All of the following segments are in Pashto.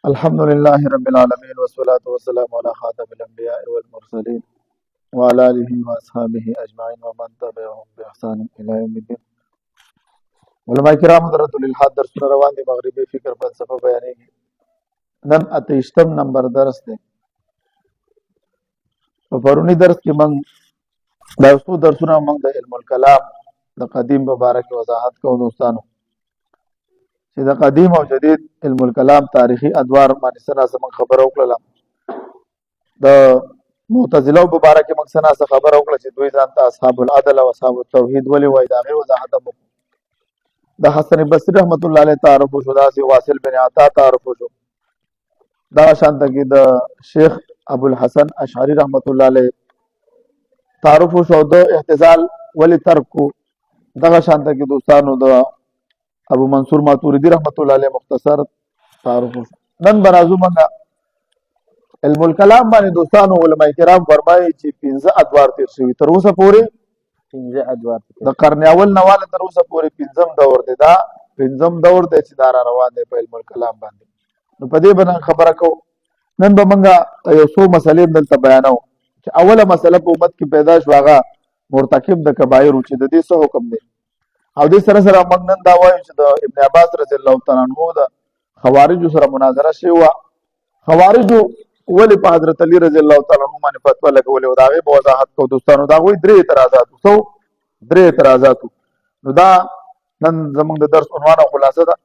الحمد لله رب العالمين والصلاة والسلام على خاتم الأنبياء والمرسلين وعلى آله وأصحابه أجمعين ومن تبعهم بإحسان إلى يوم الدين. علماء کرام حضرت الالحاد درسونه روان دي. مغربي فکر فلسفه بیانېږي. نن 28 نمبر درس دی. په پرونی درس کې موږ دا څو درسونه موږ د علم الکلام د قدیم مبارک وضاحت کوو دوستانو، چې د قدیم او جدید علم الکلام تاریخي ادوار باندې سره زموږ خبره وکړه. د معتزله مبارک موږ سره خبره وکړه چې دوی ځان ته اصحاب العدل او اصحاب التوحید ولې وایي. دا غي وضاحت هم د حسن بصری رحمت الله علیه تعارف شو، داسې واصل بن عطا تعارف شو، دا شانته کې د شیخ ابو الحسن اشعری رحمت الله علیه تعارف شو، د اعتزال ولې ترک کو. دغه شانته کې دوستانو د ابو منصور ماتوریدی رحمت الله علیه مختصر تعارف شو. نن برازو منګه علم الکلام باندې دوستانو علماء کرام فرمایي چې 15 ادوار تیر شوي تر اوسه پورې. 15 ادوار د قرن اول نواله تر اوسه پورې 15 دور دی. دا 15 دور دی چې دا روان دی په علم الکلام باندې. نو په دې باندې خبره کو. نن به منګه یو څو مسلې دلته بیانو چې اوله مسله په امت کې پیدا شو، هغه مرتکب د کبایر چې د دې څه حکم دی. او دې سره سره موږ نن دا وایو چې د ابن عباس رضی الله تعالی عنہ د خوارجو سره مناظره شوې وه. خوارجو ولې په حضرت علی رضی الله تعالی عنہ باندې فتوا لګولې وه، د هغې به وضاحت کوو دوستانو. د هغوی درې اعتراضات نو دا نن زموږ د درس عنوان او خلاصه ده.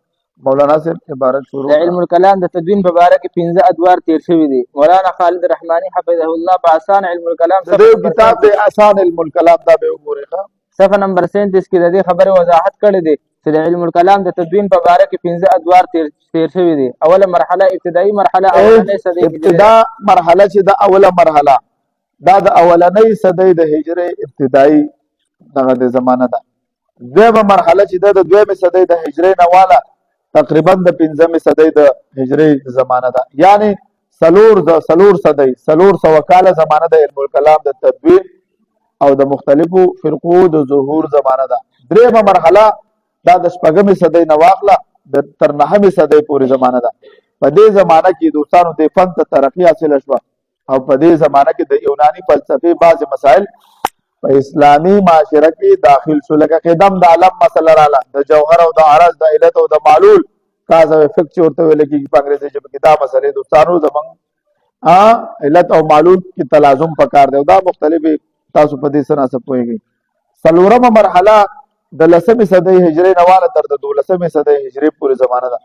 مولانا صاحب عبارت شروع. د علم الکلام د تدوین په باره کې 15 ادوار تیر شوي دي. مولانا خالد رحماني حفظه الله په آسان علم الکلام د دې کتاب د آسان علم الکلام دا به وګورئ. صفحه نمبر 37 کې د دې خبرې وضاحت کړې ده چې د علم الکلام د تدوین په باره کې 15 ادوار تیر شوي دي. اوله مرحله ابتدایي مرحله اولنۍ صدۍ ابتدا مرحله چې د اوله مرحله دا د اولنۍ صدۍ د هجرې ابتدایي دغه د زمانه ده. دویمه مرحله چې د دویمه صدۍ د هجرې نه واله تقریبا د 15مې صدۍ د هجرې زمانه ده. یعنی سلور صدۍ 400 کاله زمانه د علم الکلام د تدوین او د مختلفو فرقو د ظهور زمانه ده. دریمه مرحله دا د 6مې صدۍ نه واخله تر 9مې صدۍ پورې زمانه ده. په دې زمانه کې دوستانو د فن ته ترقی حاصله شوه او په دې زمانه کې د یوناني فلسفې بعضې مسائل په اسلامي معاشره کې داخل شو، لکه قدم د علم مسله رااله، د جوهر او د عرض، د علت او د معلول، کاز او افکت چې ورته ویل کېږي په انګریزي ژبه کې. دا مسلې دوستانو زموږ علت او معلول کې تلازم پکار دی او دا مختلفې تاسو په دې سره څه پوهېږئ. څلورمه مرحله د 10مې صدۍ هجرې نه واله تر د 12مې صدۍ هجرې پورې زمانه ده.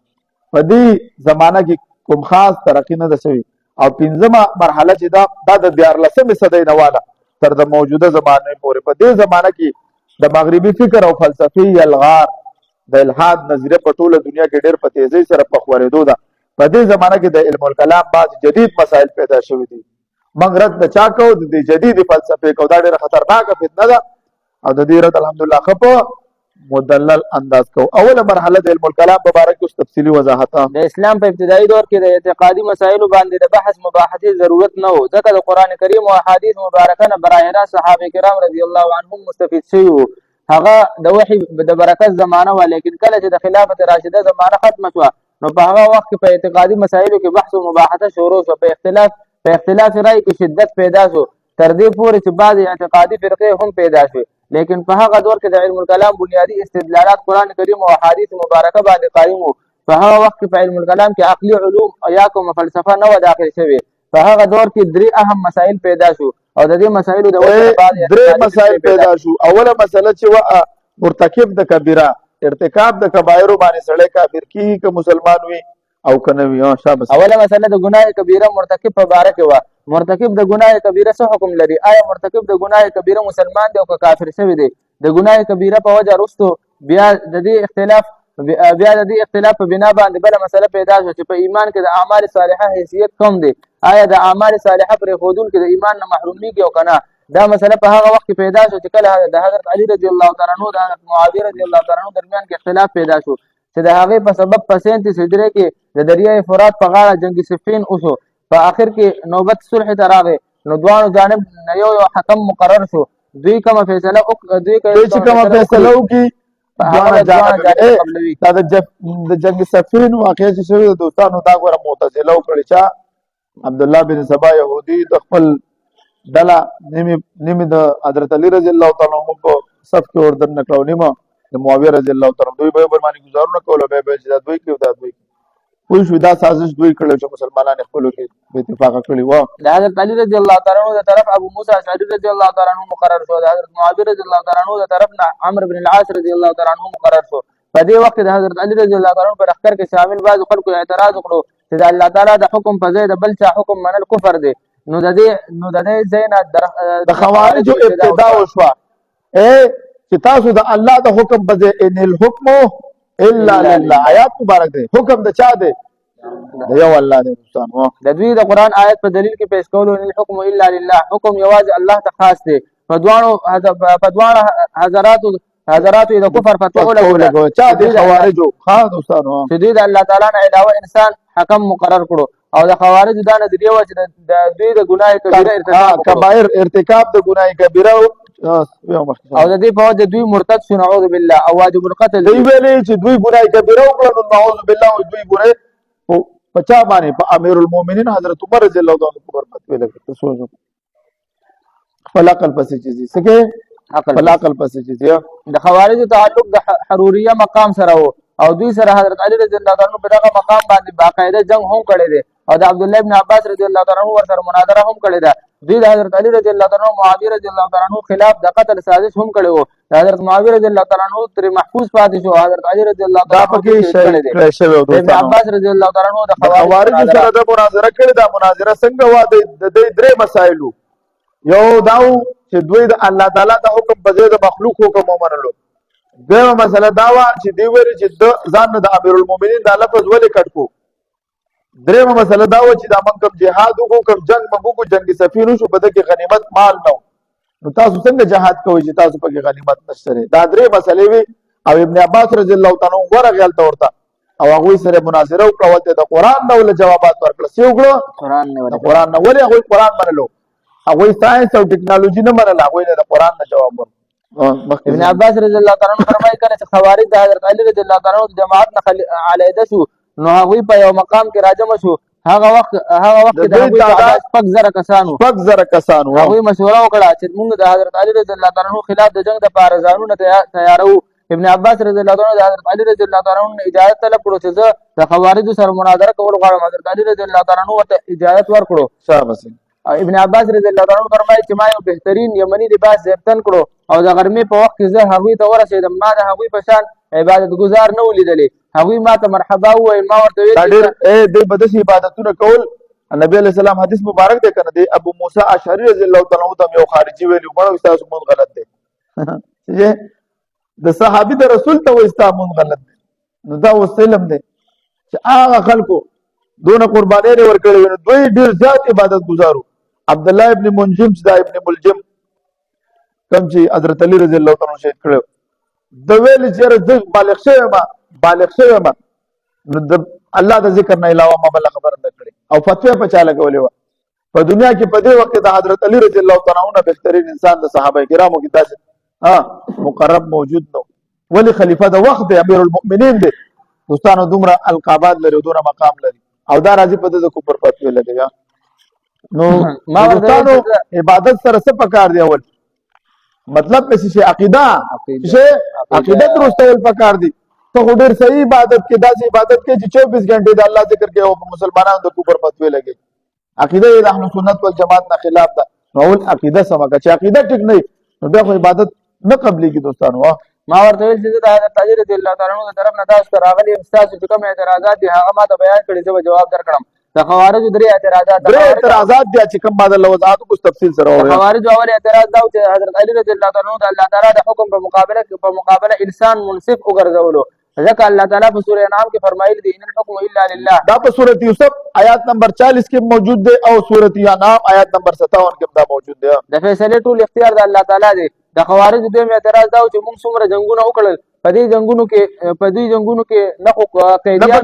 په دې زمانه کې کوم خاص ترقي نه ده شوې. او 5مه مرحله چې دا د 14مې صدۍ نه واله تر د موجوده زمانه پورې. په دې زمانه کې د مغربي فکر او فلسفي الغار د الحاد نظریه په ټوله دنیا کې ډېر په تیزۍ سره په خورېدو ده. په دې زمانه کې د علم الکلام بعض جدید مسایل پیدا شوي دي. موږ رد د چا کوو؟ د دې جدید فلسفې کوو. دا ډېره خطرناکه فتنه ده او د دې رد الحمدلله ښه په مدلل انداز کوو. اوله مرحله د علم الکلام په باره کې اوس تفصیلي وضاحت. د اسلام په ابتدایي دور کې د اعتقادي مسایلو باندې د بحث مباحثې ضرورت نه و، ځکه د قرآن کریم او احادیث مبارکه نه براه راست صحابه کرام رضی الله عنهم مستفید شوي وو. هغه د وحي د برکت زمانه وه، لیکن کله چې د خلافت راشده زمانه ختمه شوه نو په هغه وخت کې په اعتقادي مسایلو کې بحث او مباحثه شروع شوه. په اختلاف رأی کې شدت پیدا شو تر دې پورې چې بعضې اعتقادي فرقې هم پیدا شوې. لیکن په هغه دور کې د علم الکلام بنیادي استدلالات قرآن کریم او احادیث مبارکه باندې قایم وو. په هغه وخت کې په علم الکلام کې عقلي علوم یا کوم فلسفه نه وه داخل شوې. په هغه دور کې 3 اهم مسایل پیدا شو او د دې مسایلو د 3 مسایل پیدا شو. اوله مسله چې مرتکب د کبیره ارتکاب د کبایرو باندې سړی کافر کیږي که مسلمان وي او که نه وي. اوله مسله د ګناه کبیره مرتکب په باره کې وه. مرتکب د ګناه کبیره څه حکم لري؟ آیا مرتکب د ګناه کبیره مسلمان دی او که کافر شوی دی؟ د ګناه کبیره په وجه وروستو بیا د دې اختلاف په بنا باندې بله مسله پیدا شوه چې په ایمان کې د اعمال صالحه حیثیت کم دی. آیا د اعمال صالحه پرېښودونکي د ایمان نه محرومیږي او که نه؟ دا مسله په هغه وخت کې پیدا شو چې کله د حضرت علي رضی الله تعالی عنه د حضرت معاویه رضی الله تعالی عنه درمیان کې اختلاف پیدا شو چې د هغې په سبب په 37 هجرې کې د دریای فرات په غاړه جنګ صفین وشو. په آخر کې نوبت صلح ته راغی نو دواړو جانب نه یو حکم مقرر شو. دوی کومه فیصله وکړي دواړه جانب قبلوي. دا د جنگ صفین واقع چې شوی د دوستانو دا غوړه معتزله وکړي چې عبد الله بن سبا يهودي د خپل ډله نیمه د حضرت علي رضی الله تعالی عنہ په صف کې اردن نکړو نیمه د معاویه رضی الله تعالی عنہ دوی به باندې گزارونه کول به چې دا دوی کې دا دوی کوئی شو دا سازش دوی کړل چې مسلمانان خپل کې په اتفاق کړی و د حضرت علي رضی الله تعالی عنہ د طرف ابو موسی اشعری رضی الله تعالی عنہ مقرر شو، د حضرت معاویه رضی الله تعالی عنہ د طرف نه عمرو بن العاص رضی الله تعالی عنہ مقرر شو. په دې وخت د حضرت علي رضی الله تعالی عنہ پر اختر کې شامل بعض خلکو اعتراض وکړو چې د الله تعالی د حکم په ځای د بل چا حکم منل کفر دی. نو د دې زینا د خوارجو ابتدا وشوه چې تاسو د الله د حکم په ځای ان الحكم الا لله آیات مبارک دی، حکم د چا دی؟ د یو الله دی. دوستانو د دوی د قران آیت په دلیل کې پیش کولو ان الحكم الا لله، حکم یوازې الله ته خاص دی. په دواړو حضراتو د کفر فتوا ولګوله چا دی خوارجو. ها دوستانو چې دوی د الله تعالی نه علاوه انسان حکم مقرر کړو او د خوارجو دا نظریه وه چې د دوی د ګناه کبیره کبایر ارتکاب د ګناه کبیره او د دې په وجه دوی مرتد شو نعوذ بالله او واجب القتل دوی ویلي چې دوی ګناه کبیره وکړل نعوذ بالله او دوی ګناه په چا باندې په امیر المؤمنین حضرت عمر رضی الله تعالی عنہ پر فتوی لګي. تاسو خپل عقل پسې چیزي سکه خپل عقل پسې چیزي د خوارجو تعلق د حروریه مقام سره وو او دوی سره حضرت علي رضی الله تعالی عنہ په دغه مقام باندې باقاعده جنگ هم کړی دی او د عبد الله ابن عباس رضی الله تعالی عنہ ورسره مناظره هم کړې ده. دوی د حضرت علي رضی الله تعالی عنہ معاویه رضی الله تعالی عنہ خلاف د قتل سازش هم کړی وو. د حضرت معاویه رضی الله تعالی عنہ تر محفوظ پاتې شو، حضرت علي رضی الله تعالی عنہ ابن عباس رضی الله تعالی عنہ د خوارجو سره د مناظره کړې ده. مناظره څنګه و؟ د درې مسایلو یو داو چې دوی د الله تعالی د حکم په ځای د مخلوق حکم ومنلو. دویمه مسله دا وه چې دوی ویل چې د ځان د امیر المؤمنین دا لفظ ولې کټ کو. دریمه مسله دا و چې دا موږ کوم جهاد وکړو کوم جنگ موږ وکړو جنګ سفینو شو په دې کې غنیمت مال نه و، نو تاسو څنګه جهاد کوئ چې تاسو پکې غنیمت نشته. دا درې مسلې وي او ابن عباس رضی الله تعالی عنہ ورغه غلطه ورته او هغه سره مناظره وکړه ته د قران نه ول جوابات ورکړه. سی وکړو قران نه ولې هغه قران منلو، هغه ساينس او ټکنالوژي نه منله، هغه د قران نه جواب ورکړ. ابن عباس رضی الله تعالی عنہ فرمایي کړه چې خوارج د حضرت علي رضی الله تعالی عنہ جماعت نه علیحده شو نو هغه په یو مقام کې راجم شو. هغه وخت د هغه تعداد 5,000 کسانو هغه مشوره وکړه چې موږ د حضرت علي رضی الله تعالی عنہ خلاف د جنگ د پارزانونو تیارو. ابن عباس رضی الله تعالی عنہ د حضرت علي رضی الله تعالی عنہ اجازه طلب کړو چې زه د خوارجو سره مناظره کول غواړم. حضرت علي رضی الله تعالی عنہ ورته اجازه ورکړو. ابن عباس رضی الله تعالی عنہ فرمایي چې ما یو بهترین یمنی لباس زیرتن کړو او د غرمې په وخت کې زه هغوی ته ورسېدم. ما د هغوی په شان عبادت گزار نه ولیدلې. هغوی ما ته مرحبا وویل. ما ورته ویل دوی به داسې عبادتونه کول. نبی علیہ السلام حدیث مبارک دی کنه دی ابو موسی اشعری رضی الله تعالی عنہ ته یو خارجي ویلو مړو تاسو مون غلط دی د صحابي د رسول ته وستا مون غلط دی. نو دا وسلم دی چې هغه خلکو دونه قرباني ورکړي نو دوی ډیر زیات عبادت گزارو. عبد الله ابن منجم چې دا ابن ملجم کوم چې حضرت علي رضی الله تعالی عنہ شهید کړو د ویل چې بالغ شوی ما نو د الله د ذکر نه علاوه ما بل خبر نه کړي او فتوا په چا لګولې و. په دنیا کې په دې وخت د حضرت علي رضی الله تعالی عنہ بهترین انسان د صحابه کرامو کې داسې مقرب موجود نو ولی خلیفہ د وخت د امیر المؤمنین دی. دوستانو دومره القابات لري دومره مقام لري او دا راځي په د کفر فتوا لګي. نو ما دوستانو عبادت سره څه پکار دی؟ اول مطلب پسې شي عقیده درسته ول پکار دی. ته خو ډېر صحیح عبادت کې داسې عبادت کې چې 24 غنټې د الله ذکر کې او مسلمانانو د کفر فتوی لګي. عقیده د اهل سنت والجماعت نه خلاف ده. نو اول عقیده سمه که چې عقیده ټیک نه نو بیا خو عبادت نه قبلېږي. دوستانو ما ورته ویل چې د حضرت علي رضی الله تعالی عنہ طرف نه تاسو ته راغلي ستاسو چې کوم اعتراضات دي هغه ما ته بیان کړي زه به جواب درکړم. د خوارجو درې اعتراضات دي چې کوم ما د لوضاحت کو تفصیل سره وایي. خوارجو اول اعتراض دا چې حضرت علي رضی الله تعالی عنہ د الله تعالی د حکم په مقابله انسان منصف وګرځولو. ځکه الله تعالی په سورۃ انعام کې فرمایلی دی ان الحكم الا لله. دا په سورۃ یوسف آیات نمبر 40 کې موجود دی او سورۃ انعام آیات نمبر 57 کې دا موجود دی. د فیصله ټول اختیار د الله تعالی دی. د خوارجو دویم اعتراض دا چې موږ څومره جنگونه وکړل په دې جنگونو کې نه خو قیدیان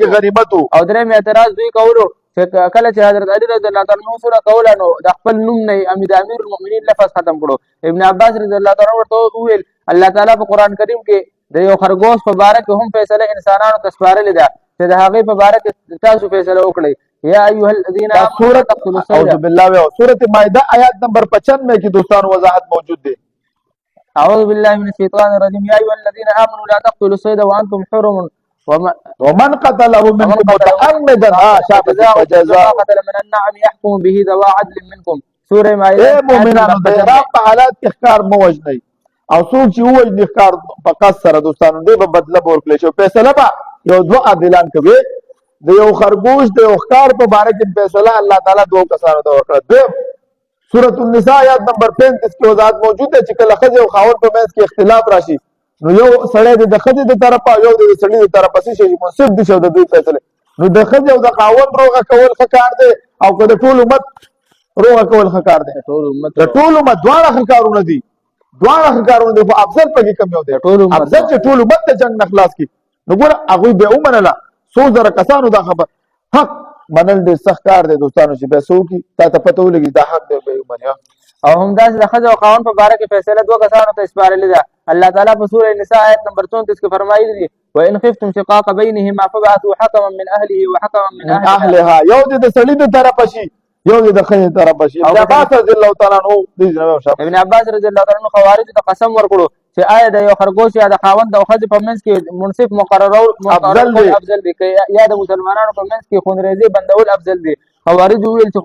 او غنیمت او دریم اعتراض دوی کولو چې کله چې حضرت علي رضی الله تعالی عنہ سره کوله نو د خپل نوم نه د امیر المؤمنین لفظ ختم کړو. ابن عباس رضی الله تعالی عنہ ورته وویل الله تعالی په قرآن کریم کې د یو خرګوش په باره کې هم فیصله انسانانو ته سپارلې ده چې د هغې په باره کې تاسو فیصله وکړئ. یا ایها الذین آمنوا لا تقتلوا الصید. اعوذ بالله سورۃ مائده آیات نمبر 95 کی دوستانو وضاحت موجود دی. اعوذ بالله من الشیطان الرجیم. یا ایها الذین آمنوا لا تقتلوا الصید وانتم حرم ومن قتله منكم متعمدا فجزاء قتل من النعم يحكم به ذو عدل منكم. سورہ مائده. اے مومنانو د احرام په حالات کې ښکار مه وژنئ او څوک چې ووژني ښکار په قصد سره دوستانو دی به بدله به ورکړی شي. فیصله به یو دوه عادلان کوي. د یو خرګوش د یو ښکار په باره کې فیصله الله تعالی دوه کسانو ته وکړه. دویم سورۃ النساء آیات نمبر 35 کې وضاحت موجود ده چې کله ښځې او خاوند په منځ کې اختلاف راشي نو یو سړی د ښځې د طرفه یو د سړي د طرفه څه شي منصف دي شي د دوی فیصله. نو د ښځې او د خاوند روغه کول ښه کار دی او که د ټول امت روغه کول ښه کار دی. د ټول امت دواړه ښه کارونه دي. دواړه ښه کارونه دي خو افضل پکې کم یو دی. افضل چې ټول امت د جنګ نه خلاص کړي. نو ګوره هغوی بیا ومنله. څو زره کسانو دا خبر حق منل ډېر سخت کار دی دوستانو چې بیا څه وکړي تا ته پته ولګي دا حق دی بیا ومني. او همداسې د ښځې او خاوند په باره کې فیصله دوه کسانو ته سپارلې ده. الله تعالی په سوره نساء آیت نمبر 34 کې فرمایلي دي وان خفتم شقاق بینهما فبعثوا حکما من اهله وحکما من اهلها. یو دې د سړي د طرفه شي یو دې د ښځې د طرفه شي. ابن عباس رضی الله تعالی عنہ ابن عباس رضی الله تعالی عنہ خوارجو ته قسم ورکړو چې آیا د یو خرګوش یا د خاوند او ښځې په منځ کې منصف مقررول افضل دی که یا د مسلمانانو په منځ کې خونریزي بندول افضل دی. خوارجو وویل چې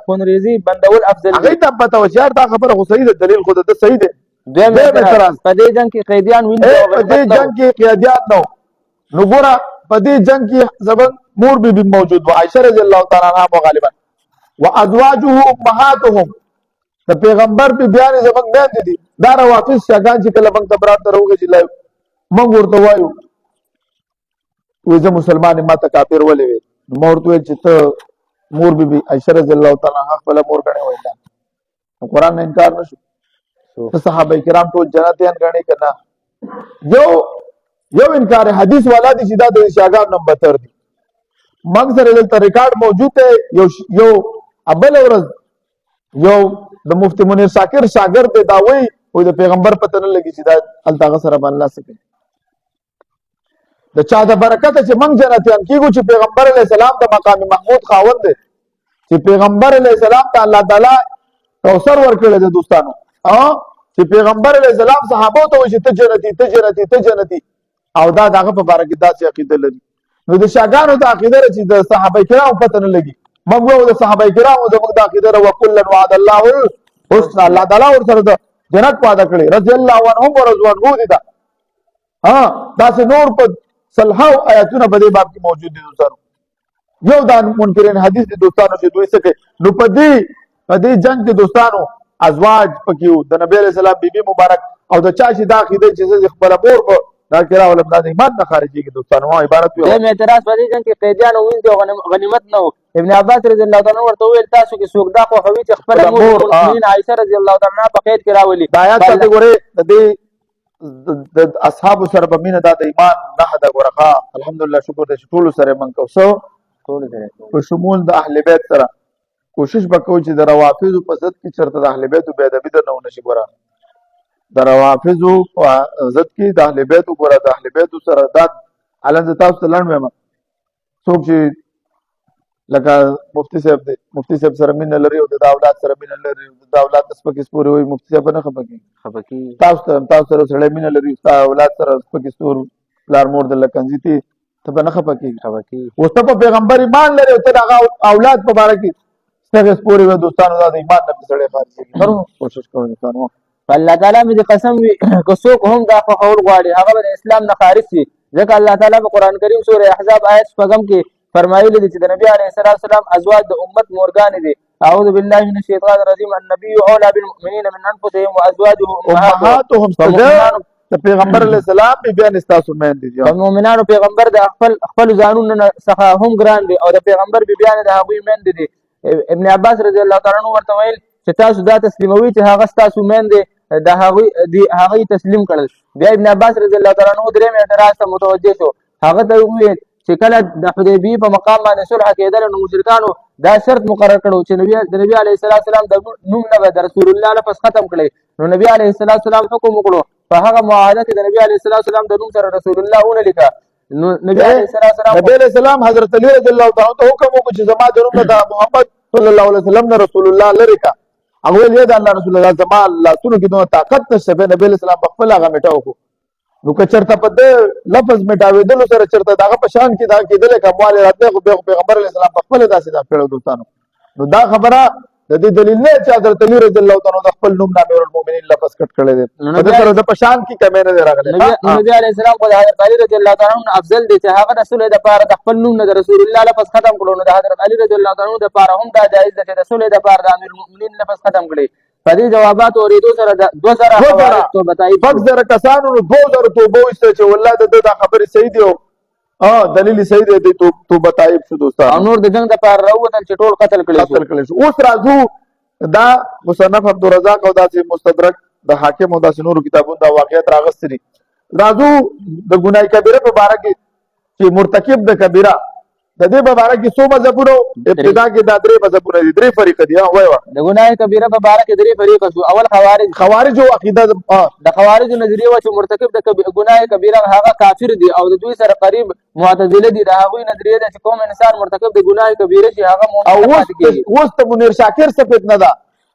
خونریزي بندول افضل دی. هغوی ته پته وه چې یار دا خبره خو صحیح ده دلیل خو د ده صحیح دی. دویم اعتراض په دې جنګ کې قیدیان په دې جنګ کې قیدیان نه نو ګوره په دې جنګ کې زموږ مور بي موجود وه عایشه رضی الله تعالی عنها غالبا وازواجه امهاتهم د پیغمبر په بیان زموږ میندې دي. دا روافض شیګان چې کله موږ ته برات ته راوغږي چې موږ ورته وایو وایي زه مسلمان یم ما ته کافر ولې وې نو ما ورته ویل چې ته مور بي عایشه رضی الله تعالی عنها خپله مور ګڼې وایي نو قرآن نه انکار نه شو. ته صحابه کرام ټول جنتیان ګڼې که نه. یو انکار حدیث والا دي چې دا د شیګان نه بدتر دي. موږ سره دلته ریکارډ موجود دی. یو بله ورځ یو د مفتی منیر شاکر شاګرد دی دا وایي د پیغمبر پته نه لګي چې دا هلته هغه سره به الله څه کوي. د چا د برکته چې موږ جنتیان کېږو چې پیغمبر علیه السلام د مقام محمود خاوند دی چې پیغمبر علیه السلام ته الله تعالی کوثر ورکړی دی دوستانو. چې پیغمبر علیه السلام صحابو ته وایي چې ته جنتي ته جنتي ته جنتي او دا د هغه په باره کې داسې عقیده لري. نو د شیګانو د عقیده چې د صحابه کرامو پته نه لګي. موږ وایو د صحابه کرامو زموږ د عقیده وکلا وعد الله الحسنى. الله تعالی ورسره د جنت وعده کړې رضی الله عنهم ورضوان دي. دا داسې نور په صلحاو آیاتونه په دې باب کې موجود دي دوستانو. یو دا منکرین حدیث دي دوستانو چې دوی څه کوي. نو په دې جنګ کې دوستانو ازواج پکې وو د نبی علیه السلام بیبي مبارک او د چا چې دا عقیده چې زه خپله مور په دا کرا ولم دا ایمان نه خارجيږي دوستانو عبارت وي. دیم اعتراض په دې جنګ کې قیدیان او وینځ او غنیمت نه وو. ابن عباس رضی الله تعالی عنہ ورته وویل تاسو کې څوک دا خوښوي چې خپله مور المؤمنین عایشه رضی الله تعالی عنها په قید کې راولي. دا آیات ته ګورئ د دې د اصحابو سره په مینه دا د ایمان نښه ده. ګوره الحمدلله شکر دی چې ټولو سره موږ کوو څه په شمول د اهل بیت سره کوشش به کوو چې د روافضو په ضد کې چېرته د اهل بیتو بې ادبي درنه ونه شي. ګوره د روافضو په ضد کې د اهل بیتو ګوره د اهل بیتو سره دا حالان زه تاسو ته لنډ وایم څوک چې لکه مفتي صاحب دی مفتي صاحب سره مینه لري او د اولاد سره مینه لري د اولاد سپکې سپورې وایي مفتي صاحب نه خفه کېږي. تاسو سره سړی مینه لري ستا اولاد سره سپکې سپور پلار مور درله کنځي ته به نه خفه کېږي. اوس ته په پیغمبر ایمان لري او ته د هغه اولاد په باره کې سپکې سپورې وایي دوستانو دا د ایمان نه په سړی خارج کېږي. کوشش کوئ دوستانو. الله تعالی مې د قسم وي که څوک هم دا خوښول غواړي هغه به د اسلام نه خارج شي. ځکه الله تعالی په قرآن کریم سوره احزاب آیت 6 کې فرمایلی دي چې د نبی علیه السلام ازواج د امت مورګانې دي. اعوذ بالله من الشیطان الرجیم. النبي اولى بالمؤمنین من انفسهم وازواجه امهاتهم. د پیغمبر علیه السلام بیان ستاسو میندې دي. د مؤمنانو پیغمبر د خپل ځانونو څخه هم ګران دي او د پیغمبر بیان د هغوی میندې دي. ابن عباس رضی الله تعالی عنہ ورته ویل چې تاسو دا تسلیموي چې هغه ستاسو میندې د هغوی تسلیم کړل. بیا ابن عباس رضی الله تعالی عنہ درېیم اعتراض ته متوجه شو. هغه ته وویل چې کله د حدیبیې په مقام باندې صلح کېدل نو مشرکانو دا شرط مقرر کړو چې نبی علیه السلام د نوم نه به د رسول الله لفظ ختم کړي. نو نبی علیه السلام حکم وکړو په هغه معاهده کې د نبی علیه السلام د نوم سره رسول الله ونه لیکه. نو نبی علیه السلام حضرت علی رضی الله تعالی عنہ حکم وکړ چې زما د نوم نه محمد صلی الله علیه وسلم نه رسول الله لري کا. هغه ویل دا الله رسول الله زما لاسونو کې دوه طاقت نشته. نبی علیه السلام په خپل هغه میټاو کو. نو که چرته په دې لفظ میټاوېدلو سره چرته دغه په شان کې دا کېدلی که مواله راتلی خو بیا خو پیغمبر علیه السلام په خپله داسې دا کړی دوستانو. نو دا خبره د دې دلیل نه چې حضرت علی رضی الله تعالی عنہ د خپل نوم نه امیرالمؤمنین لفظ کټ کړی دی. په دې سره د په شان کې کمی نه دی راغلی. نبی علیه السلام خو د حضرت علی رضی الله تعالی عنہ افضل دی چې هغه د صلح دپاره د خپل نوم نه د رسول الله لفظ ختم کړو. نو د حضرت علی رضی الله تعالی عنہ دپاره هم دا جایز ده چې د صلح دپاره د امیرالمؤمنین لفظ ختم کړي. په دې جوابات اورېدو سره 2000 توبه تایید 2000 کسانو 2000 توبه وایسته چې والله د دا خبرې صحیح دی او دلیل صحیح دی. د توبه تایید شو دوستان او نور د جنگ دپاره راووتل چې ټول قتل کړي شو. اوس راځو دا مصنف عبدالرزاق او داسې مستدرک د حاکم او داسې نورو کتابونو دا واقعیت راغستې دي. راځو د ګناه کبیره په باره کې چې مرتکب د کبیره د دې په باره کې څو مذهبونه ابتدا کې دا 3 مذهبونه دي 3 فریقه دي. وایي د ګناه کبیره په باره کې 3 فریقه شو. اول خوارج او عقیده د خوارج نظریه و چې مرتکب د ګناه کبیره هغه کافر دي او د دوی سره قریب معتزله دي. د هغوی نظریه ده چې کوم انسان مرتکب د ګناه کبیره شي هغه مؤمن پاتې کېږي. اوس ته منیر شاکر څه فتنه ده.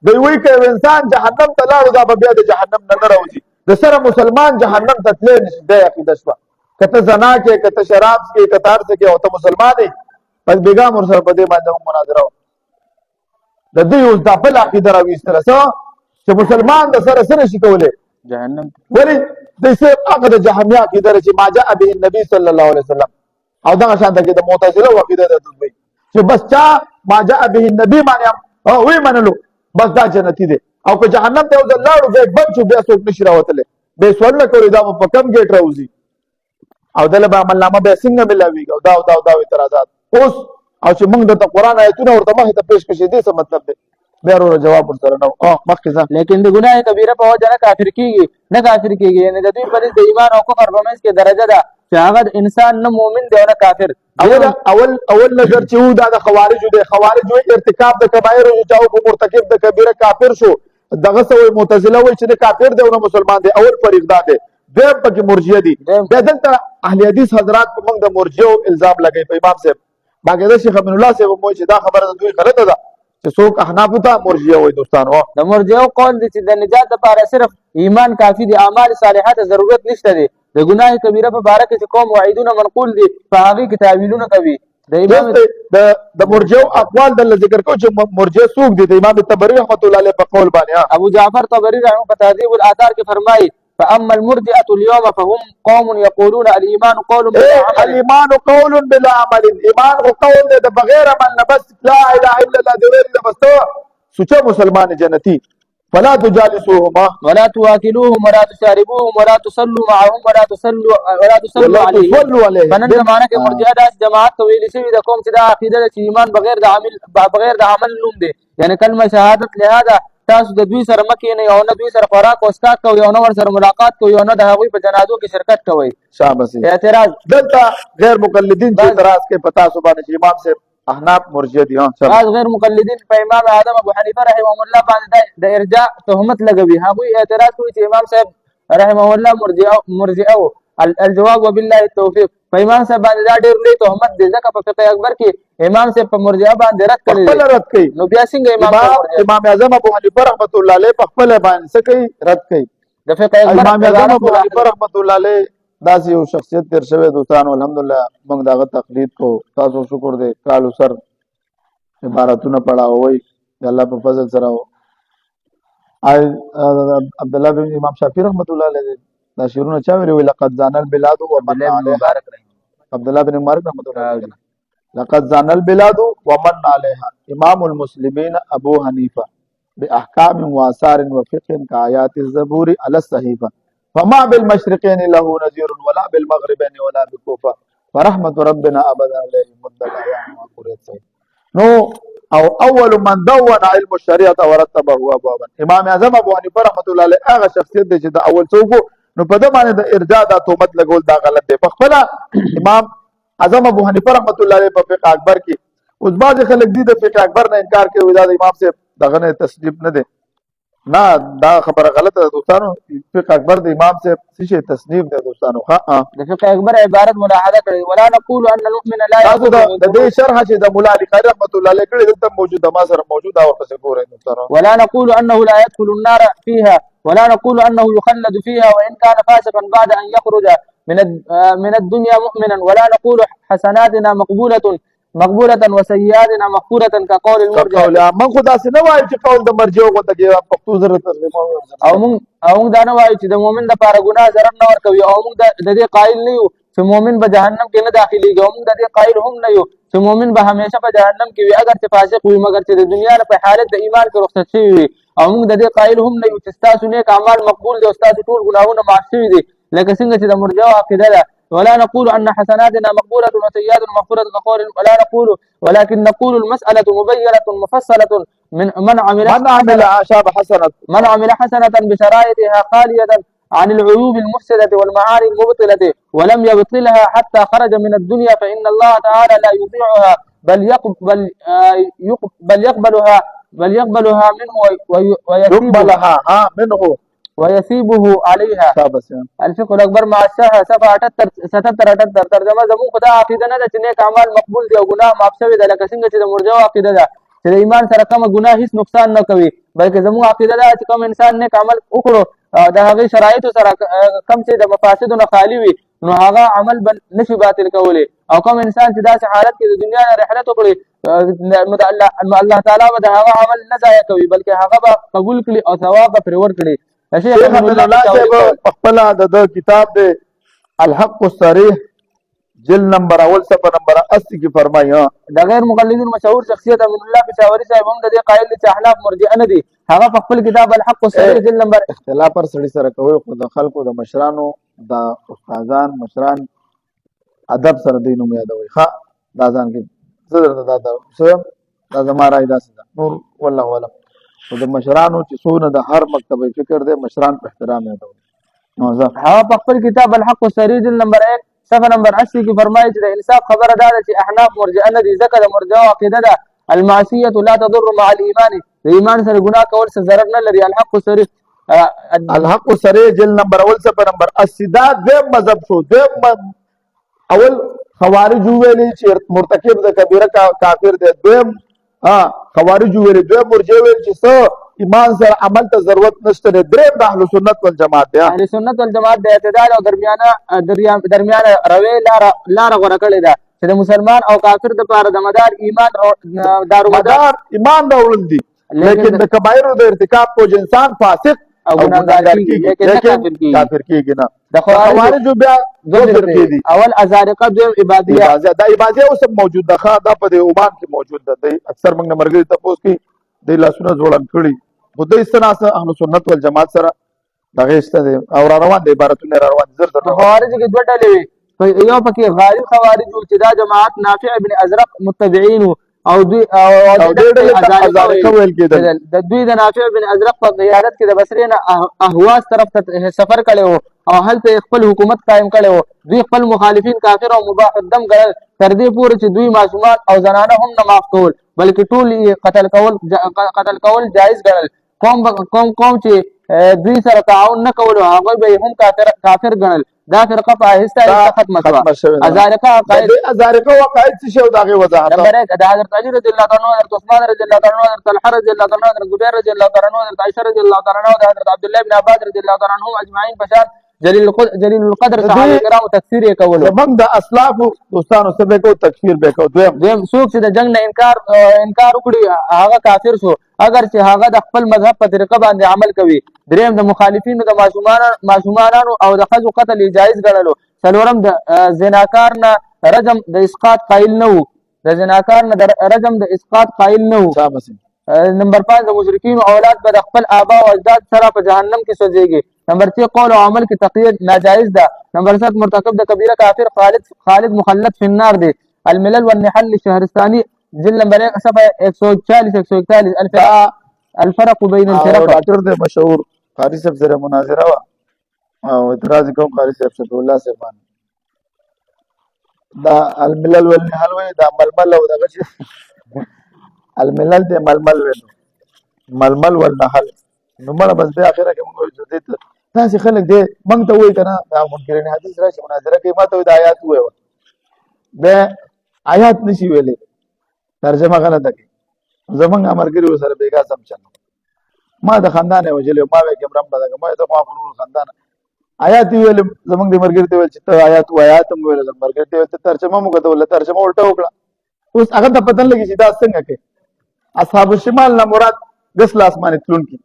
دوی وایي که انسان جهنم ته لاړ دا به بیا د جهنم نه راوځي. د سره مسلمان جهنم ته تللی نشي. دا عقیده شوه که ته زنا کې که ته شراب څکې که ته هر څه کې او ته مسلمان یې بس بیګا مور سره په دې باندې هم مناظره وه. د دوی اوس دا بل عقیده راویستله څه چې مسلمان د سره څه نشي کولی جهنم. ولې دوی صرف هغه د جهمیه عقیده ده چې ما جاء به النبي صلی الله علیه وسلم او دغه شانته کې د معتزله عقیده ده دوی چې بس چا ما جاء به النبي باندې وی منلو بس دا جنتی دی او که جهنم ته یو ځل لاړو بیا بند شو بیا څوک نشي راوتلی. بې سوالونه کولی دا په کم ګیټ راوځي او دله به عملنامه بیا څنګه ملاویږي او دا او دا او دا اعتراضات. اوس او چې موږ درته قرآن آیتونه ورته مخې ته پیش کړي دې څه مطلب دی بیا وروره جواب ورسره نه و. مخکې ځه لیکن د ګناه کبیره په وجه نه کافر کېږي یعنې د دوی په د ایمان او کفر په منځ کې درجه ده چې هغه انسان نه مؤمن دی او نه کافر. اول نظر چې و دا د خوارجو دی. خوارج وایي ارتکاب د کبایرو چې چا په مرتکب د کبیره کافر شو. دغه څه وایي معتزله وایي چې د کافر دی او نه مسلمان دی. اول فریق دا دی. دویم پکې مرجیه دي. بیا دلته اهل حدیث حضرات په موږ د مرجیو الزام لګوي په امام صاحب باقاعده شیخ امین الله صاحب وایي چې دا خبره د دوی غلطه ده چې څوک احنافو ته مرجیه وایي. دوستانو د مرجیو قول دی چې د نجات لپاره صرف ایمان کافي دي اعمال صالحه ته ضرورت نشته دی. د ګناه کبیره په باره کې چې کوم وعیدونه منقول دي په هغې کې تعویلونه کوي. د مرجیو اقوال دلته ذکر کوو چې مرجیه څوک دي. د امام طبري رحمت الله علیه په قول باندې ابو جعفر طبري رحمه په تهذیب الاثار کې فرمایي فأما المرجئة اليوم فهم قوم يقولون الإيمان قول بلا عمل. الإيمان قول بلا عمل. إيمان قول ده بغير عمل بس لا إله إلا الله ده ویل بس سوچا مسلمان جنتی. فلا تجالسوهما ولا تواكلوهم ولا تشاربوهم ولا تصلوا معهم ولا تصلوا عليهم. فنن زمانه کې مرجئه داس جماعت ته ویل شوي د کوم چې دا عقیده ده چې ایمان بغیر د عمل نوم دی. یعنی کلمه شهادت لهذا تاسو د دوی سره مکه نه یو نه دوی سره خوراک او اسکا کوي او نه ور سره ملاقات کوي او نه د هغوی په جنازو کې شرکت کوي. شاباش. اعتراض دلته غیر مقلدین چې اعتراض کوي پتا سو باندې چې امام صاحب احناف مرجئه دي. بعض غیر مقلدین په امام اعظم ابو حنیفه رحمه الله باندې د ارجاء تهمت لګوي. هغوی اعتراض کوي چې امام صاحب رحمه الله مرجئه الجواب وبالله التوفیق. په امام صاحب باندې دا ډېر لوی تهمت دی ځکه په فقه اکبر کې امام صاحب په مرجئه باندې رد کړی دی. رد کوي نو بیا څنګه امام اعظم ابو حنیفه رحمت الله علیه په خپل باندې څه کوي رد کوي. د فقه اکبر امام اعظم ابو حنیفه رحمت الله علیه داسې یو شخصیت تیر شوی دوستانو الحمدلله موږ دغه تقلید کو. تاسو شکر دی کالو سر عبارتونه پڑھاوي د الله په فضل سره. عبد الله بن امام شافعي رحمت الله علیه دا شعرونه چا ویلي لقد زان البلاد ومن عليها. عبد الله بن مبارک رحمت الله علیه لقد زان البلاد ومن عليها امام المسلمين ابو حنيفه باحكام واثار وفقه كآيات الزبور على الصحيفه فما بالمشرقين له نذير ولا بالمغربين ولا بكوفه فرحمه ربنا ابدا عليه مدة ايام وقريت. نو او اول من دون علم الشريعه ورتبه ابوابا. امام اعظم ابو حنیفه رحمت الله علیه هغه شخصیت دی چې د اول څوک نو په دې باندې د ارجاء د تهمت لګول دا غلط دی. په خپل امام اعظم ابو حنیفه رحمۃ اللہ علیہ په فقہ اکبر کې اوس بعض خلک دي د فقہ اکبر نه انکار کوي دا د امام صاحب دغه نه تصنیف نه دی نه دا خبره غلطه ده دوستانو فقہ اکبر د امام صاحب څه تصنیف دی دوستانو ها د فقه اکبر عبارت ملاحظه کړي ولا نقول ان المؤمن لا تاسو د دې شرح چې د مولا علی قاری رحمۃ اللہ علیہ کړي دلته موجوده ما سره موجوده او پس ګورئ دوستانو ولا نقول انه لا يدخل النار فيها ولا نقول انه يخلد فيها وان كان فاسقا بعد ان يخرج من الدنيا مؤمنا ولا نقول حسناتنا مقبولة وسيئاتنا مغفورة كقول المرجئة من خدا سي نه وایي چې قول د مرجئو غو ته پښتو زره ترجمه او موږ دا نه وایو چې د مؤمن لپاره ګناه ضرر نه ورکوي او موږ د دې قائل نه یو چې مؤمن به جهنم کې نه داخليږي او موږ د دې قائل هم نه یو چې مؤمن به همیشه په جهنم کې وي اگر چې فاسق وي مګر چې د دنیا په حالت د ایمان کې رخصت شوی وي او موږ د دې قائل هم نه یو چې تاسو نیک اعمال مقبول دي او تاسو ټول ګناهونه معاف شوي دي لکه څنګه چې د مرجئو عقیده ده ولا نقول ان حسناتنا مقبولة وسيئاتنا مغفورة كقول ولا نقول ولكن نقول المسألة مبينة مفصلة من عمل حسنة بشرائطها خالية عن العيوب المفسدة والمعاني المبطلة ولم يبطلها حتى خرج من الدنيا فإن الله تعالى لا يضيعها بل يقبلها منه ويسيبه عليها. الفقه الأكبر مع الشرح صفحة 77 ترجمه زمون خدا عقیده نه ده چې نیک اعمال مقبول دي او ګناه معاف شوی ده لکه څنګه چې د مرجئو عقیده ده چې د ایمان سره کوم ګناه هیڅ نقصان نه کوي بلکې زمون عقیده ده چې کوم انسان نیک عمل وکړو د هغې شرایطو سره کم چې د مفاسدو نه خالي وي نو هغه عمل به نشي باطل کولی او کوم انسان چې داسې حالت کې د دنیا نه رحلت وکړي نو الله تعالی به د هغه عمل نه ضایع کوي بلکې هغه به قبول کړي او ثواب به پرې ورکړي. شیخ عبدالله صاحب خپل د کتاب دی الحق الصریح جلد نمبر اول صفحه نمبر 80 کې فرمایي د غیر مقلدین مشهور شخصیت امین الله پشاوري صاحب هم د دې قائل دي چې احناف مرجئه نه دي هغه په خپل کتاب الحق الصریح جلد نمبر اختلاف پر سړي سره کوي خو د خلکو د مشرانو د استادان مشران ادب سره دین نوم یادوي ښه دا ځان کې زه دا زما رائے داسې نور والله ولم او د مشرانو چې څونه د هر مکتبه فکر دی مشران په احترام یادوي نو زه هغه په خپل کتاب الحق الصریح جلد نمبر 1 صفحه نمبر 80 کې فرمایي چې د انصاف خبره دا ده چې احناف مرجئه نه دي ځکه د مرجئو عقیده ده المعصیه لا تضر مع الايمان د ایمان سره ګناه کول څه ضرر نه لري. الحق الصریح جلد نمبر اول صفحه نمبر 80 دا د مذهب شو د اول خوارج ویلي چې مرتکب د کبیره کافر دی دویم خوارج ویلي دویم مرجئه ویل چې څه ایمان سره عمل ته ضرورت نشته دی دریم د اهل سنت والجماعت دی اهل سنت والجماعت د اعتدال او درمیانه روي لار غوره کړې ده چې د مسلمان او کافر دپاره د مدار ایمان دارومدار ایمان راوړل دي لیکن د کبایرو د ارتکاب په انسان فاسق او ګناهګار کیږي کافر کیږي نه د خوارجو بیا دي اول ازارقه دویم عبادیه دا عبادیه اوس موجود ده دا په دې عمان کې موجود ده اکثر موږ مرګري تاسو کې د لاسونو جوړن کړي خدای سره اهل سنت والجماعت سره دغه استه دي او روان دي عبارتونه روان زر خوارج کې دوه ډلې وي یو پکې غالب خوارج چې دا جماعت نافع ابن ازرق متبعين او دوی ازارقه ویل کېدل د دوی د نافع ابن ازرق په قیادت کې د بصرې نه اهواز طرف ته سفر کړی او هلته خپل حکومت قائم کړی دوی خپل مخالفین کافر او مباح الدم ګڼل تر دې پورې چې دوی معصومان او زنانه هم نه معاف کول بلکې ټول قتل کول جایز ګڼل قوم چې دوی سره تعاون نه کول هغوی به هم کافر ګڼل دا فرقه په آهسته ختمه شوه ازارقه وقاید څه شی او د هغې وضاحت نمبر 1 د حضرت علي رضی الله تعالی عنه حضرت عثمان رضی الله تعالی عنه حضرت طلحه رضی الله تعالی عنه حضرت زبیر رضی الله تعالی عنه حضرت عائشه رضی الله تعالی عنه حضرت عبد الله بن عباس رضی الله تعالی عنهم اجمعین پشان جلیل القدر صحابه کرامو تکفیر یې کولو زمونږ د اسلافو دوستانو څه به کوو تکفیر به کوو دویم څوک چې د جنګ نه انکار وکړي هغه کافر شو اگر چې هغه د خپل مذهب په طریقه باندې عمل کوي دریم د مخالفینو د معصومانانو او د ښځو قتل جایز ګڼلو څلورم د زناکار نه رجم د اسقاط قایل نه وو د زناکار نه رجم د اسقاط قایل نه وو نمبر 5 د مشرکین اولاد به د خپل آبا او اجداد سره په جهنم کې سوځيږي نمبر 3 قول او عمل کې تقیید ناجائز ده نمبر 7 مرتکب د کبیره کافر خالد مخلد فی النار دی الملل والنحل الشهرستاني جلد نمبر 1 صفحه 140 141 الفرق بین الفرق ډاکټر د مشهور قاری صاحب سره مناظره وا او اعتراض کوم قاری صاحب صلی الله علیه وسلم دا الملل والنحل وي دا ململ او دغه شي الملل دی ململ وي ململ والنحل نو مړه بس بیا اخره کې موږ وایو دې ته تاسې خلک دې موږ ته وایي که نه دا منکرین حدیث راشي مناظره کوي ما ته وایي د آیات ووایه بیا آیات نشي ویلی ترجمه غلطه کوي زمونږ ملګري ورسره بېګا سم چل ما د خندان یې وژلی ما وایي کمرم بدګه ما ته خوا خو خندان آیات یې ویل زمونږ د ملګري ته ویل چې ته آیات وایه آیات هم ویل زموږ ملګري ته ویل ته ترجمه مو کته ویل ترجمه الټه وکړه اوس هغه ته پته نه لګي چې دا څنګه کوي اصحاب الشمال نه مراد ګس له اسمانې تلونکي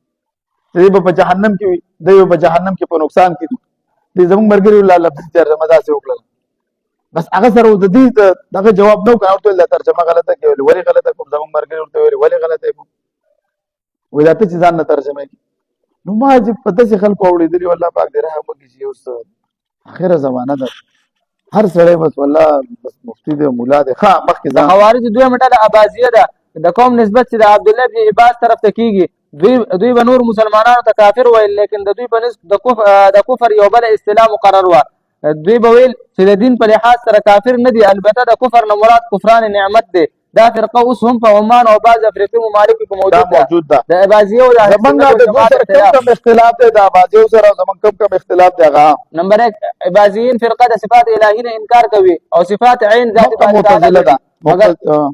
دی به په جهنم کې وي دی به په جهنم کې په نقصان کې دی زموږ ملګري الله لفظ ترجمه داسې وکړله بس هغه سره د دې دغه جواب نه وکړ ورته ویل ترجمه غلطه کوي ولې غلطه کوم زموږ ملګري ورته ویل ولې غلطه کوم وایي دا ته چې ځان نه ترجمه کوي نو ما چې په داسې خلکو اورېدلي والله پاک دې رحم وکړي چې اوس اخره زمانه ده هر سړی بس والله بس مفتي دی مولا دی ښه مخکې د خوارج دویمه ډله اباضیه ده د قوم نسبت چې د عبدالله بن عباس طرف ته کیږي دوی به نور مسلمانانو ته کافر ویل لیکن د دوی په نسب د کفر یو بله اصطلاح مقرر وه دوی به ویل چې د دین په لحاظ سره کافر نه دي البته د کفر نه مراد کفران نعمت دی دا فرقه اوس هم په عمان او بعض افریقي ممالکو کې موجود ده د اباضیه او د زمونږ د دوی سره کم اختلاف دی د اباضیو سره زمونږ کم اختلاف دی هغه نمبر 1 اباضیین فرقه د صفات الهی نه انکار کوي او صفات عین ذات معتزله ده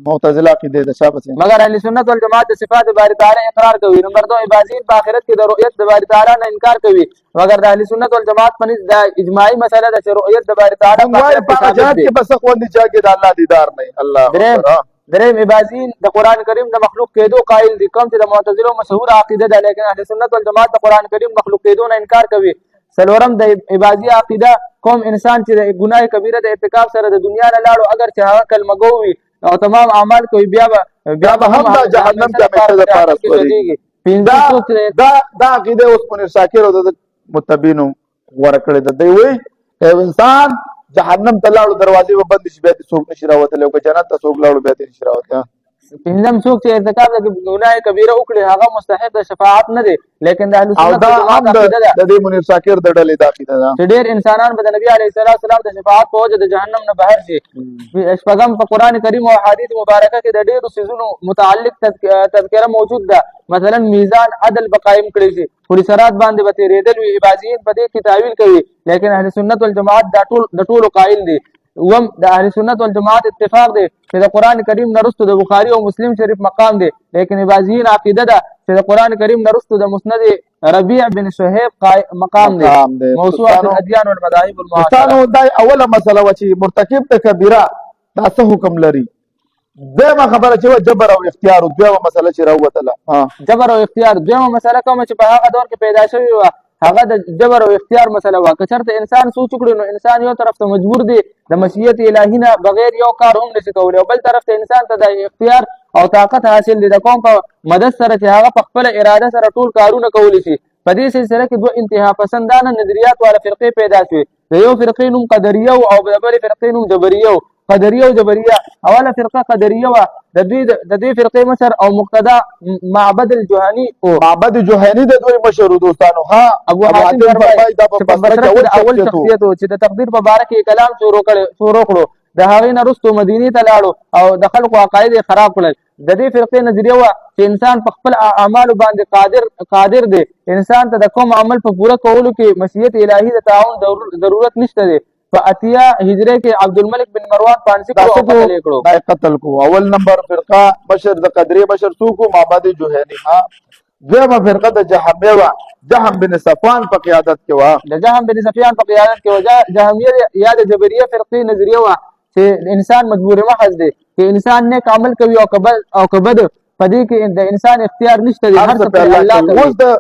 معتزله عقیده ده شابه مگر اهل سنت والجماعت د صفات باری تعالی اقرار کوي نمبر 2 اباضیین په آخرت کې د رؤیت د باری تعالی نه انکار کوي مگر د اهل سنت والجماعت په نسبت د اجماعي مسله ده چې رؤیت د باری تعالی په جهاد کې بس خوندې چا کې د الله دیدار نه الله دریم اباضیین د قران کریم د مخلوق کېدو قائل دي کوم چې د معتزله مشهور عقیده ده لیکن اهل سنت والجماعت د قران کریم مخلوق کېدو نه انکار کوي سلورم د اباضیه عقیده کوم انسان چې د ګناه کبیره د ارتکاب سره د دنیا نه لاړو اگر چې هغه کلمه گو وي او تمام اعمال کوي بیا به هم د جهنم کې همیشه د پاره سوري دا عقیده اوس په شاکر او د متبینو ورکړه د دی وی انسان جهنم ته لاړو دروازې به بند شي بیا څوک نشي راوتلی او که جنت ته څوک لاړو بیا نشي راوتلی پنځم څوک چې ارتکاب د ګناه کبیره وکړي هغه مستحق د شفاعت نه دی لیکن د اهل سنت والجماعت عقیده ده د دې منیر شاکر د ډلې د عقیده ده چې ډېر انسانان به د نبی علیه السلام د شفاعت په وجه د جهنم نه بهر شي شپږم په قرآن کریم او احادیث مبارکه کې د ډېرو څیزونو متعلق تذکره موجود ده مثلا میزان عدل به قایم کړی شي پولیسرات باندې به تېرېدل وي عباضیین په دې کې تعویل کوي لیکن اهل سنت والجماعت د ټولو قایل دي وم د اهل سنت والجماعت اتفاق دی چې د قران کریم نه وروسته د بخاري او مسلم شریف مقام دی لیکن اباضیین عقیده ده چې د قران کریم نه وروسته د مسند ربيع بن صهيب مقام دی موسوعه الاديان والمذاهب المعاصره دا اوله مسله و چې مرتکب د کبیره دا څه حکم لري دغه خبره چې جبر او اختیار او دغه مسله چې راوتله جبر او اختیار دغه مسله کوم چې په هغه دور کې پیدا شوی و هغه د جبر او اختیار مسله وا که چېرته انسان سوچ وکړي نو انسان یو طرف ته مجبور دی د مشیت الهي نه بغیر یو کار هم نشي کولی او بل طرف ته انسان ته د اختیار او طاقت حاصل دی د قوم په مدد سره چې هغه په خپله اراده سره ټول کارونه کولی شي په دې سلسله کې دوه انتها پسندانه نظریات والا فرقې پیدا شوې د یو فرقې نوم قدریه او د بلې فرقې نوم جبریه قدریه او جبریه اوله فرقه قدریه وه د دې فرقې مشر او مقتدا معبد الجهني او معبد جهني د دوی مشر دوستانو ها ابو حاتم فرمایي دا په بصره کې اول شخصیت چې د تقدیر په باره کې کلام شروع کړو د هغې نه وروسته مدینې ته لاړو او د خلکو عقاید یې خراب کړل د دې فرقې نظریه وه چې انسان په خپل اعمالو باندې قادر دی انسان ته د کوم عمل په پوره کولو کې مشیت الهي د تعاون ضرورت نشته دی په اتیا هجره کې عبدالملک بن مروان پانسی کو قتل کو اول نمبر فرقه مشر د قدریه مشر څوک معبد جهني ها دویمه فرقه د جهمیه وه جهم بن صفوان په قیادت کې وه د جهم بن صفوان په قیادت کې وه جهمیه یا د جبریه فرقې نظریه وه چې انسان مجبور محض دی چې انسان نیک عمل کوي او که بد په دې کې د انسان اختیار نشته دی هر څه په الله کوي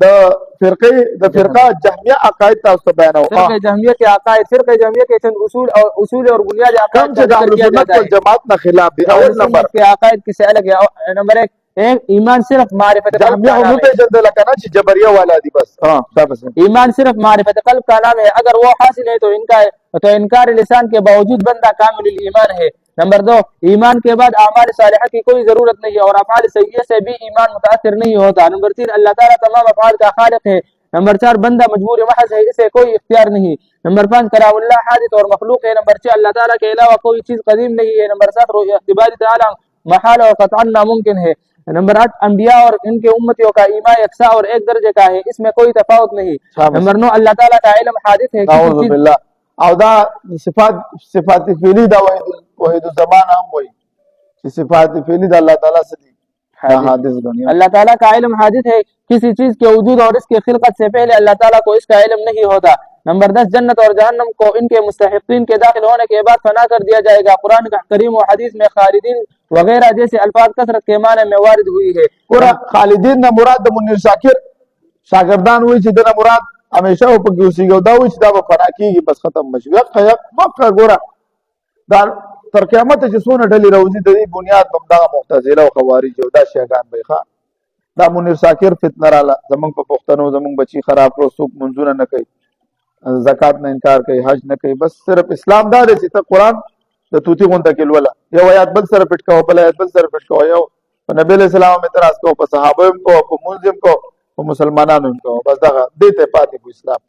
د فرقه جهمیه عقاید تاسو ته بیانوم فرقه جهمیه کې عقاید فرقه جهمیه کې چند اصول او بنیاد عقاید چې د سنت والجماعت نه خلاف دي اول نمبر کې عقاید کې څه الګ نمبر 1 ایمان صرف معرفت قلب کا نام ہے جبریہ والا دی بس ایمان صرف معرفت قلب کا نام ہے اگر وہ حاصل ہے تو انکار لسان کے باوجود بندہ کامل ایمان ہے نمبر 2 ایمان کے بعد اعمال صالحہ کی کوئی ضرورت نہیں ہے اور افعال سیئہ سے بھی ایمان متاثر نہیں ہوتا نمبر 3 اللہ تعالیٰ تمام افعال کا خالق ہے नंबर 4 बंदा मजबूर महज है, इसे कोई इख्तियार नहीं। नंबर 5 कलामुल्लाह हादिस और मखलूक है। नंबर 6 अल्लाह ताला के अलावा कोई चीज कदीम नहीं है। नंबर 7 रुयत बारी ताला महाल और कतअन नामुमकिन है। नंबर 8 अंबिया और इनके उम्मतियों का ईमान यकसा और एक दर्जे का है, इसमें कोई तफावत नहीं। नंबर 9 अल्लाह ताला का इल्म हादिस है। अऊज़ु बिल्लाह। او دا صفات فعلی دا وحید الزمان هم وای چې صفات فعلی دا الله تعالی سے حادث غنی अल्लाह ताला का इल्म हादिस है, किसी चीज के वजूद और इसकी खिलकत से पहले अल्लाह ताला को इसका इल्म नहीं होता। नंबर 10 जन्नत और जहन्नम को इनके मुस्तहिकीन के दाखिल होने के बाद फना कर दिया जाएगा। कुरान करीम और हदीस में खालिदीन वगैरह जैसे अल्फाज कसरत के माने में वारिद हुई है। पूरा खालिदीन ना मुराद मुनीर शाकिर शागिर्दान हुई چې دنا مراد हमेशा او په اوسېږي دا وایي چې دا به فنا کیږي بس ختم بشي وقه ګوره دا تر قیامت چې څونه ډلې راوځي د دې بنیاد په دغه معتزله او خوارج او دا شیعاګان به ښه دا منیر شاکر فتنه رااله زمونږ په پښتنو زمونږ بچي خراب کړو څوک منځونه نه کوي زکات نه انکار کوي حج نه کوي بس صرف اسلام دا دی چې ته قرآن د توتی غونډه کې لوله یو آیات بل سره پټ کوه بل آیات بل سره پټ کوه یو په نبی علیہ السلام اعتراض کوه په صحابه هم کوه په منځم کوه په مسلمانانو هم کوه بس دغه دې ته پاتې کو اسلام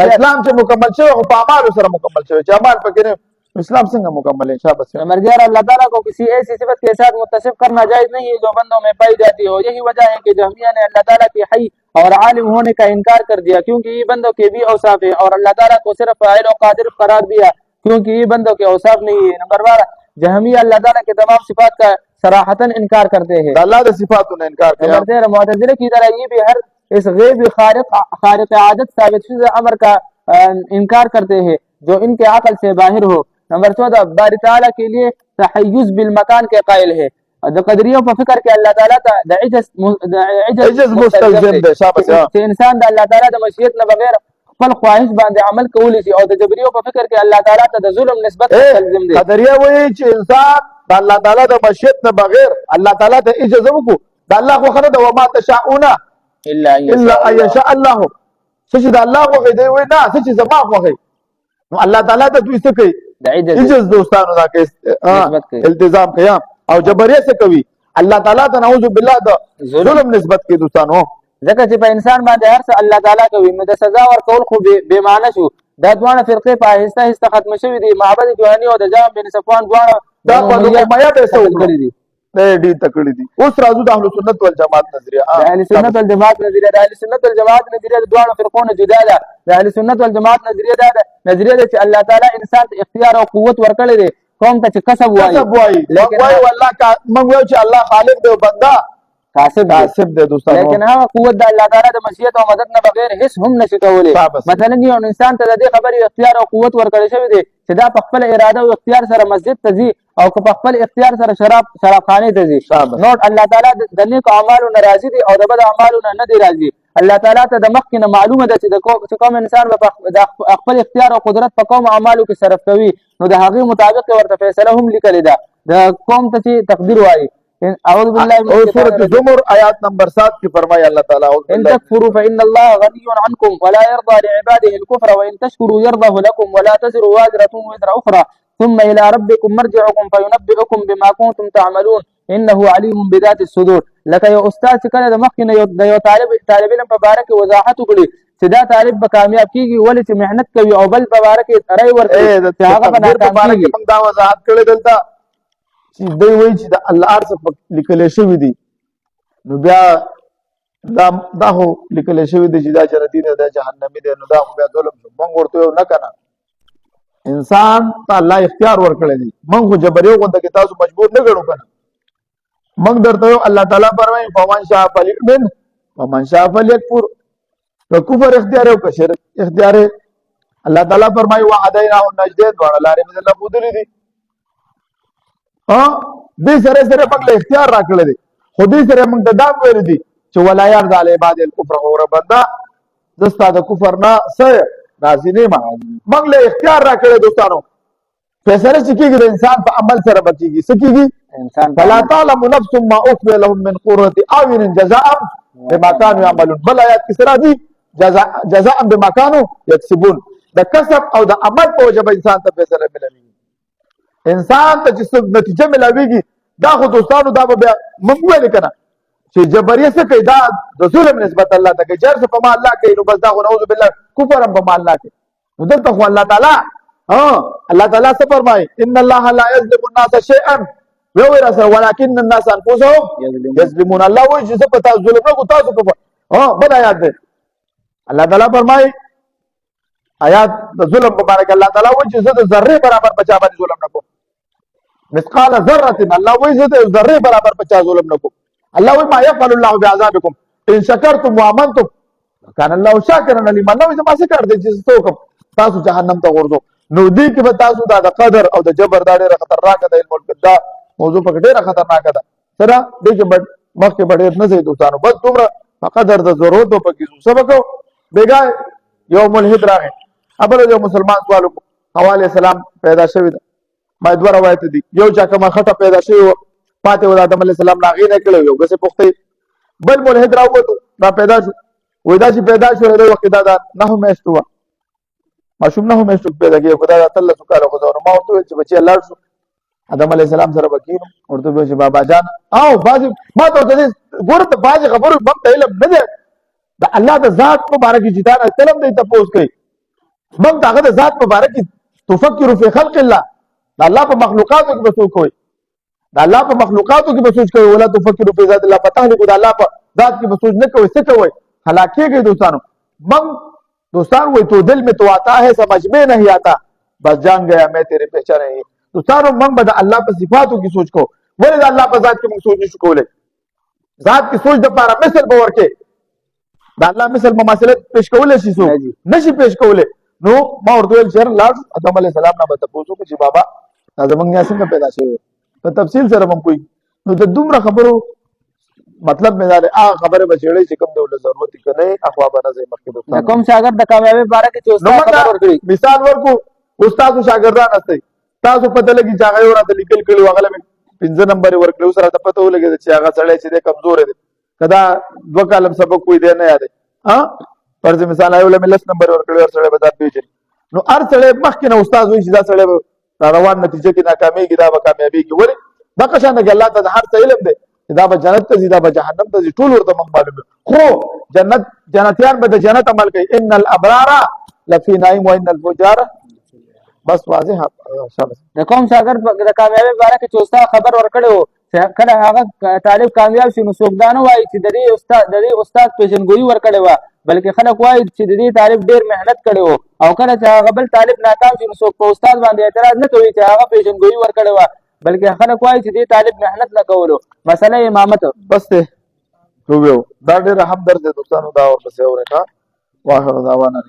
اسلام چې مکمل شوی خو په اعمالو سره مکمل شوی چې اعمال پکې نه اسلام څنګه مکمل है शाबाश। नंबर 11 अल्लाह ताला को किसी ऐसी सिफत के साथ मुत्तसिफ करना जायज नहीं है जो बंदों में पाई जाती हो। यही वजह है कि जहमिया ने अल्लाह ताला की हई और आलिम होने का इनकार कर दिया क्योंकि ये बंदों के भी औसाफ है, और अल्लाह ताला को सिर्फ फाइल और कादिर करार दिया क्योंकि ये बंदों के औसाफ नहीं है। नंबर 12 जहमिया अल्लाह ताला के तमाम सिफात का सराहतन इनकार करते हैं। अल्लाह के सिफातों ने इनकार किया। नंबर 13 मुअतज़िले की तरह ये भी हर इस गैब खारिक आदत साबित शुदा अमर का इनकार करते हैं जो इनके अकल से बाहर हो। नंबर 14 बारी ताला के लिए तहय्युज़ बिल मकान के कायल है। जो कदरियों पर फिक्र के अल्लाह ताला का इज्ज़त मुस्तलज़िम है शाबाश से इंसान द अल्लाह ताला द मशीयत न बगैर फल ख्वाहिश बांधे अमल कौली सी और द जबरियों पर फिक्र के अल्लाह ताला द जुल्म निस्बत मुस्तलज़िम दे। कदरिया वही چې इंसान द अल्लाह ताला द मशीयत न बगैर अल्लाह ताला ته اجازه وکړو د الله خو خره د وما تشاؤون الا ان يشاء الله چې د الله خو دی وای نه چې زما خو نو الله تعالی ته دوی څه کوي اجازه دوستانو دا کې التزام قیام او جبریه څه کوي الله تعالی ته نعوذ بالله د ظلم نسبت کې دوستانو ځکه چې په انسان باندې هر څه الله تعالی کوي نو د سزا ورکول خو بے معنی شو. دا دوه فرقې په آهسته آهسته ختم شوې دي. معبد جوهني او د جام بن صفوان دوه دا په مایا به څه وکړي دي ډېر تکړه دي. اوس راځو د اهل سنت والجماعت نظریه د اهل سنت والجماعت نظریه د اهل سنت والجماعت نظریه د دوه فرقونو جدا ده. د اهل سنت والجماعت نظریه دا ده نظریه ده چې الله تعالی انسان ته اختیار او قوت ورکړي دي قوم ته چې کسب وایي لیکن وایي والله کا موږ وایو چې الله خالق دی او بندا کاسب دی دوستانو لیکن هغه قوت د الله تعالی د مشیت او مدد نه بغیر هیڅ هم نشي کولی. مثلا یو انسان ته د دې خبرې اختیار او قوت ورکړی شوی دی چې دا په خپل اراده او اختیار سره مسجد ته ځي او په خپل اختیار سره شرابخانه ته ځي. نو الله تعالی د نیک اعمالو ناراضي دي او د بد اعمالو نه دی راضي. الله تعالی ته د مخکې نه معلومه ده چې کوم انسان په خپل اختیار او قدرت په کوم اعمالو کې صرف کوي نو د هغې مطابق ورته فیصله هم لیکلې ده. د قوم ته چې تقدیر وایي اعوذ بالله من سورۃ الزمر آیات نمبر 7 کی فرمایا اللہ تعالی ان تکفروا فإن الله غني عنكم ولا يرضى لعباده الكفر وإن تشكروا يرضه لكم ولا تزر وازرة وزر أخرى ثم إلى ربكم مرجعكم فينبئكم بما كنتم تعملون إنه عليم بذات الصدور. لکه یو استاد چې کله د مخکې نه یو طالب علم په باره کې وضاحت وکړي چې دا طالب به کامیاب کیږي ولې چې محنت کوي او بل په باره کې رای ورکړي چې هغه به ناکام کیږي. موږ دا وضاحت کړی دلته چې دوی وایي چې د الله ارڅ لیکل شوی دي نو بیا دا خو لیکل شوی دي چې دا جنتی دی دا جهنمی دی نو دا خو بیا ظلم شو. موږ ورته یو نه کنه انسان ته الله اختیار ورکړی دی موږ خو جبریو غونډه کې تاسو مجبور نه ګڼو کنه. موږ درته یو الله تعالی فرمایي فمن شاء فلیؤمن ومن شاء فلیکفر که کفر اختیار او که شرک اختیار الله تعالی فرمایي وهدیناه النجدین دواړه لارې موږ الله بودلې دي دې سره سره موږ له اختیار راکړی دی خو دې سره موږ ته دا ویل دي چې ولا یرضى علی عباد الکفر غور بندا دستا د کفر نه څه راضي نه موږ له اختیار راکړی دوستانو فیصله چې کېږي د انسان په عمل سره بکېږي څه کېږي انسان فلا تعلم نفس ما اخفي لهم من قرة اعين جزاء بما كانوا يعملون. بل آیات کې سره دي جزاء بما كانوا يكسبون د کسب او د عمل په وجه به انسان ته فیصله ملوي. انسان ته چې نتیجه ملاویږي دا خو دوستانو دا به موږ ویل کنه چې چې جبریه څه کوي دا د ظلم نسبت الله ته کوي، چېر څه په ما الله کوي نو بس دا خو نعوذ بالله کفر هم په ما الله کوي. نو دلته خو الله تعالی الله تعالی څه فرمایي؟ ان الله لا یظلم الناس شیئا وی رسول ولکن الناس انفسهم یظلمون. الله وایي چې زه په تاسو ظلم نه کوم، تاسو په بل آیات دی الله تعالی فرمایي آیات د ظلم په اړه کې الله تعالی وایي چې زه د ذره برابر په چا باندې ظلم نه کوم، مثقال ذره. الله وایي زه د ذره برابر په چا ظلم نه کوم. الله وایي ما يفعل الله بعذابكم ان شکرتم وامنتم كان الله شاکرا عليما. الله وایي ما څه کړ دې چې څوک تاسو جهنم ته ورځو. نو دې کې به تاسو دا د قدر او د جبر دا ډېره خطرناکه ده، علم دا موضوع په ډېره خطرناکه ده. سره دې کې مخکې به ډېر نه ځي دوستانو، بس دومره په قدر د ضرورت په کې سبق بیګا یو ملحد راغی ابل یو مسلمان سوال وکړ حواله السلام پیدا شوی ده. ما دوه روایت دي، یو چا کومه خټه پیدا شوی و پاتې و آدم علی السلام راغی نه کړو، یو غسه پخته بل ملحد راوته دا پیدا شو وای دا چې پیدا شو د وخت دا نه مېشتو ماشوم نه مېشتو پیدا کېږي خدای تعالی سکاله خو ما ته چې بچي الله شو آدم علی السلام سره وکینو ورته به چې بابا جان او باز ما ته دې ګورته باز خبرو مم ته علم نه ده د الله د ذات مبارک چې دا کلم دې تاسو کوي مم داغه د ذات مبارک تفکر فی خلق الله د الله په مخلوقاتو کې بسو کوي، د الله په مخلوقاتو کې بسوچ کوي، ولا تفکر فی ذات الله پتہ نه کو د الله په ذات کې بسوچ نه کوي. څه کوي هلاکه کې دوستانو مم دوستان وای تو دل میں تو آتا ہے سمجھ میں نہیں آتا بس جان گیا میں تیرے پہچان نہیں. دوستانو من به د الله په صفاتو کې سوچ کو، ولې د الله په ذات کې موږ سوچ نشو کولای. ذات کې سوچ د پاره مثل باور کې د الله مثل مماثلت پیش کولای شي سو نشي پیش کولای. نو ما ورته ویل چې لاړ آدم علیه السلام نه به تاسو کو چې بابا دا زمونږ نه څنګه پیدا شوی په تفصیل سره هم کوي. نو د دومره خبرو مطلب مې دا هغه خبره بچړې چې کوم ډول ضرورت کې نه اخوا به نه زي مخکې دوستان کوم شاګرد د کامیابی باره کې چې استاد خبر ورکړي مثال ورکو استاد شاګردان استه تاسو پته لګي چې هغه ورته لیکل کړي هغه 15 نمبر ورکړي سره ته پته ولګي چې هغه سړی چې کمزور دی کدا دو کالم سبق کوئی دی نه یاد ها فرض مثال ایو له 10 نمبر ورکړي ور سره به دا پیژني. نو هر سړی مخکې نه استاد وایي چې دا سړی روان نتیجه کې ناکامېږي دا به کامیابیږي. ولې دا قشانه کې الله تعالی هر څه علم دی، دا به جنت ته ځي دا به جهنم ته ځي ټول ورته معلوم. خو جنتیان به د جنت عمل کوي ان الابرار لفی نعیم وان الفجار بس واضح. د کوم شاګرد د کامیابی باره کې چې استاد خبر ورکړي وو کله هغه طالب کامیاب شي نو څوک دا نه وایي چې د دې استاد پیژنګویي ورکړې وه، بلکې خلک وایي چې د دې طالب ډېر محنت کړی و. او کله چې هغه بل طالب ناکام شي نو څوک په استاد باندې اعتراض نه کوي چې هغه پیژنګویي ورکړې وه، بلکې خلک وایي چې دې طالب محنت نه کولو. مسله امامت بس دی دا ډېره همدرد دی دوستانو، دا ورپسې اورئ. واخر دعوانا